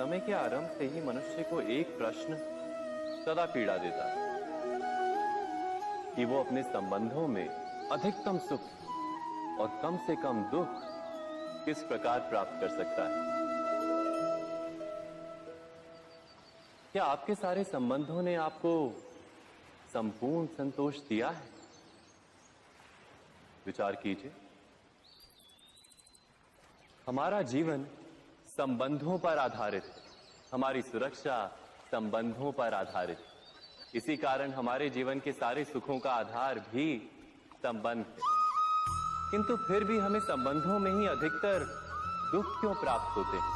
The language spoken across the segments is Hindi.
समय के आरंभ से ही मनुष्य को एक प्रश्न सदा पीड़ा देता है कि वो अपने संबंधों में अधिकतम सुख और कम से कम दुख किस प्रकार प्राप्त कर सकता है। क्या आपके सारे संबंधों ने आपको संपूर्ण संतोष दिया है? विचार कीजिए। हमारा जीवन संबंधों पर आधारित है, हमारी सुरक्षा संबंधों पर आधारित है। इसी कारण हमारे जीवन के सारे सुखों का आधार भी संबंध है। किंतु फिर भी हमें संबंधों में ही अधिकतर दुख क्यों प्राप्त होते हैं?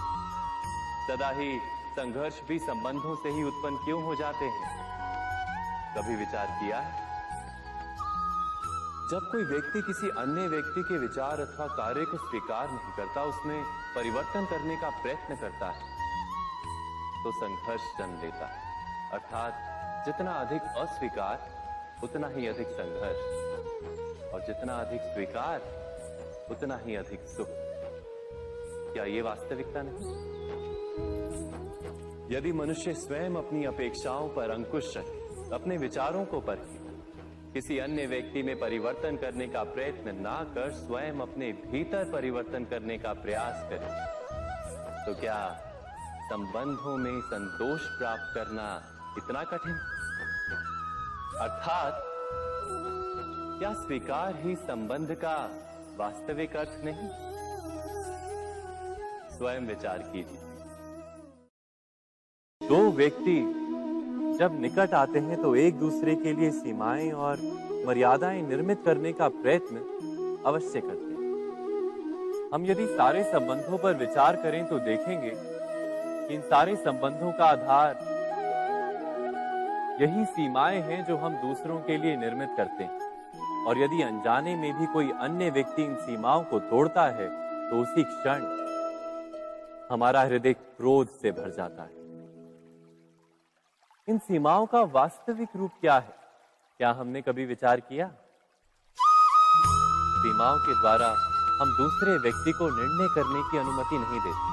सदा ही संघर्ष भी संबंधों से ही उत्पन्न क्यों हो जाते हैं? कभी विचार किया है? जब कोई व्यक्ति किसी अन्य व्यक्ति के विचार अथवा कार्य को स्वीकार नहीं करता, उसमें परिवर्तन करने का प्रयत्न करता है, तो संघर्ष जन्म लेता है। अर्थात जितना अधिक अस्वीकार उतना ही अधिक संघर्ष, और जितना अधिक स्वीकार उतना ही अधिक सुख। क्या ये वास्तविकता नहीं? यदि मनुष्य स्वयं अपनी अपेक्षाओं पर अंकुश रखे, अपने विचारों को परखे, किसी अन्य व्यक्ति में परिवर्तन करने का प्रयत्न ना कर स्वयं अपने भीतर परिवर्तन करने का प्रयास करे, तो क्या संबंधों में संतोष प्राप्त करना इतना कठिन? अर्थात क्या स्वीकार ही संबंध का वास्तविक अर्थ नहीं? स्वयं विचार कीजिए। दो व्यक्ति जब निकट आते हैं तो एक दूसरे के लिए सीमाएं और मर्यादाएं निर्मित करने का प्रयत्न अवश्य करते हैं। हम यदि सारे संबंधों पर विचार करें तो देखेंगे कि इन सारे संबंधों का आधार यही सीमाएं हैं जो हम दूसरों के लिए निर्मित करते हैं। और यदि अनजाने में भी कोई अन्य व्यक्ति इन सीमाओं को तोड़ता है तो उसी क्षण हमारा हृदय क्रोध से भर जाता है। इन सीमाओं का वास्तविक रूप क्या है? क्या हमने कभी विचार किया? सीमाओं के द्वारा हम दूसरे व्यक्ति को निर्णय करने की अनुमति नहीं देते,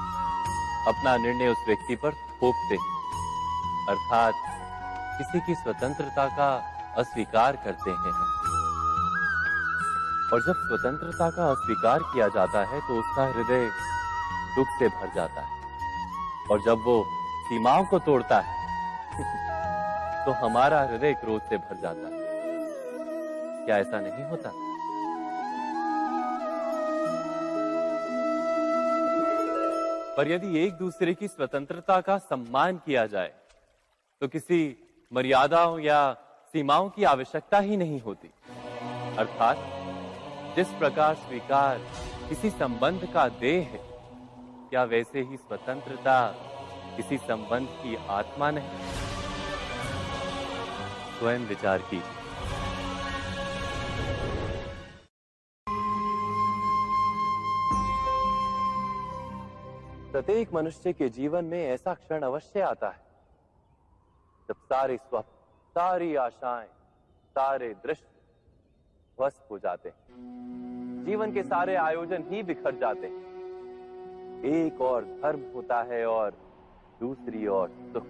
अपना निर्णय उस व्यक्ति पर थोपते हैं, अर्थात किसी की स्वतंत्रता का अस्वीकार करते हैं हम। और जब स्वतंत्रता का अस्वीकार किया जाता है तो उसका हृदय दुख से भर जाता है, और जब वो सीमाओं को तोड़ता है तो हमारा हृदय क्रोध से भर जाता है। क्या ऐसा नहीं होता? पर यदि एक दूसरे की स्वतंत्रता का सम्मान किया जाए तो किसी मर्यादाओं या सीमाओं की आवश्यकता ही नहीं होती। अर्थात जिस प्रकार स्वीकार किसी संबंध का देह है, क्या वैसे ही स्वतंत्रता किसी संबंध की आत्मा नहीं? स्वयं विचार कीजिए। प्रत्येक मनुष्य के जीवन में ऐसा क्षण अवश्य आता है जब सारे स्वप्न, सारी आशाएं, सारे दृश्य ध्वस्त हो जाते हैं। जीवन के सारे आयोजन ही बिखर जाते हैं। एक और धर्म होता है और दूसरी ओर सुख।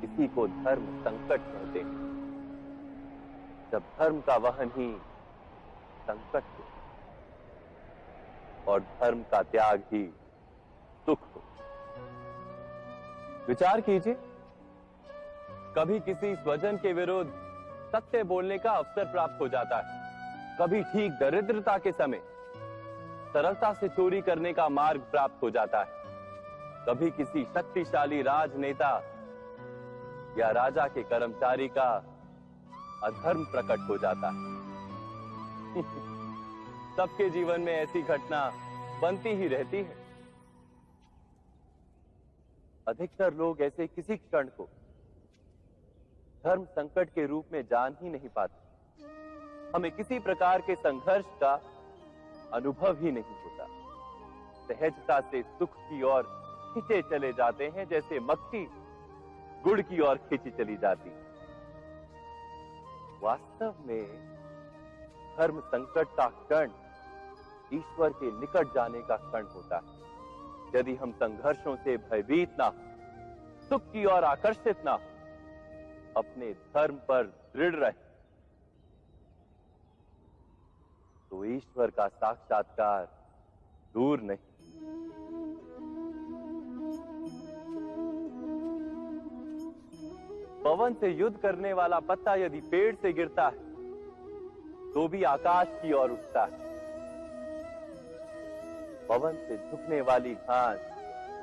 इसी को धर्म संकट कहते हैं। जब धर्म का वहन ही संकट हो और धर्म का त्याग ही सुख हो। विचार कीजिए, कभी किसी स्वजन के विरुद्ध सत्य बोलने का अवसर प्राप्त हो जाता है, कभी ठीक दरिद्रता के समय सरलता से चोरी करने का मार्ग प्राप्त हो जाता है, कभी किसी शक्तिशाली राजनेता या राजा के कर्मचारी का अधर्म प्रकट हो जाता है। सबके जीवन में ऐसी घटना बनती ही रहती है। अधिकतर लोग ऐसे किसी क्षण को धर्म संकट के रूप में जान ही नहीं पाते। हमें किसी प्रकार के संघर्ष का अनुभव ही नहीं होता। सहजता से सुख की ओर खींचे चले जाते हैं, जैसे मक्खी गुड़ की ओर खींची चली जाती। वास्तव में धर्म संकट का क्षण ईश्वर के निकट जाने का क्षण होता है। यदि हम संघर्षों से भयभीत ना हो, सुख की ओर आकर्षित ना हो, अपने धर्म पर दृढ़ रहे, तो ईश्वर का साक्षात्कार दूर नहीं। पवन से युद्ध करने वाला पत्ता यदि पेड़ से गिरता है तो भी आकाश की ओर उठता है। पवन से झुकने वाली घास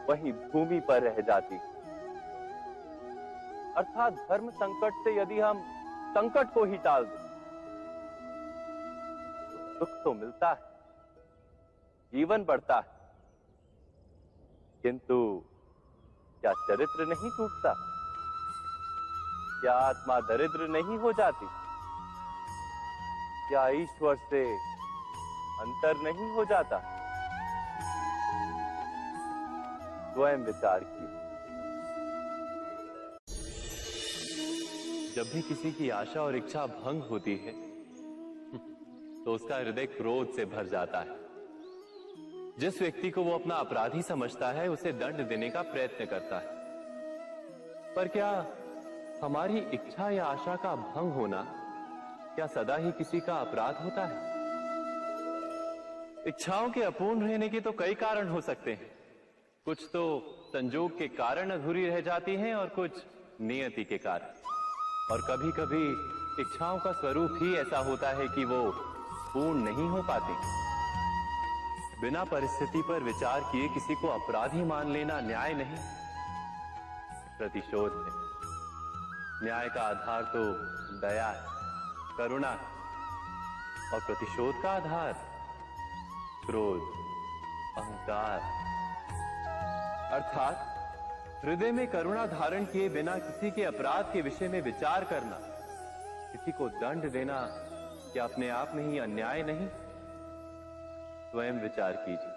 वहीं भूमि पर रह जाती है। अर्थात धर्म संकट से यदि हम संकट को ही टाल दें तो सुख तो मिलता है, जीवन बढ़ता है, किंतु क्या चरित्र नहीं टूटता? क्या आत्मा दरिद्र नहीं हो जाती? क्या ईश्वर से अंतर नहीं हो जाता? स्वयं विचार कीजिए। जब भी किसी की आशा और इच्छा भंग होती है तो उसका हृदय क्रोध से भर जाता है। जिस व्यक्ति को वो अपना अपराधी समझता है उसे दंड देने का प्रयत्न करता है। पर क्या हमारी इच्छा या आशा का भंग होना क्या सदा ही किसी का अपराध होता है? इच्छाओं के अपूर्ण रहने के तो कई कारण हो सकते हैं। कुछ तो संजोग के कारण अधूरी रह जाती हैं और कुछ नियति के कारण। और कभी कभी इच्छाओं का स्वरूप ही ऐसा होता है कि वो पूर्ण नहीं हो पाती। बिना परिस्थिति पर विचार किए किसी को अपराधी मान लेना न्याय नहीं, प्रतिशोध है। न्याय का आधार तो दया है, करुणा है, और प्रतिशोध का आधार क्रोध, अहंकार। अर्थात हृदय में करुणा धारण किए बिना किसी के अपराध के विषय में विचार करना, किसी को दंड देना क्या अपने आप में ही अन्याय नहीं? स्वयं विचार कीजिए।